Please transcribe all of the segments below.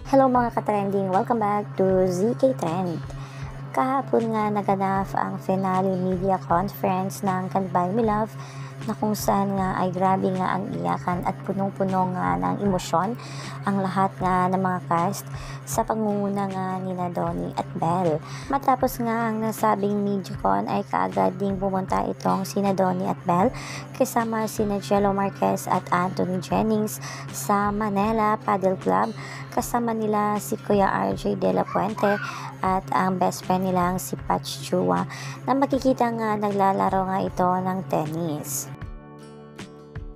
Hello mga ka-trending! Welcome back to ZK Trend. Kahapon nga naganap ang finale media conference ng Goodbye My Love na kung saan nga ay grabe nga ang iyakan at punong-puno nga ng emosyon ang lahat nga ng mga cast sa pangunguna nga ni Donnie at Belle. Matapos nga ang nasabing MediaCon ay kaagad ding pumunta itong sina Donnie at Belle kasama sina Jello Marquez at Anthony Jennings sa Manila Paddle Club. Kasama nila si Kuya RJ De La Puente at ang best friend nilang si Patch Chua na makikita nga naglalaro nga ito ng tennis.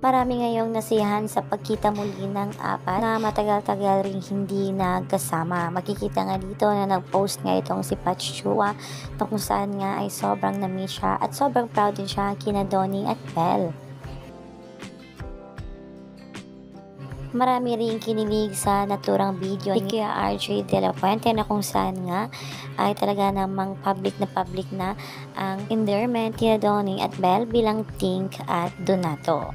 Marami ngayong nasiyahan sa pagkita muli ng apat na matagal-tagal ring hindi nagkasama. Makikita nga dito na nag-post nga itong si Patch Chua na kung saan nga ay sobrang na-miss siya at sobrang proud din siya kina Donnie at Belle. Marami rin kinilig sa naturang video ni Kuya RJ De La Puente na kung saan nga ay talaga namang public na ang endearment ni Donnie at Belle bilang Tink at Donato.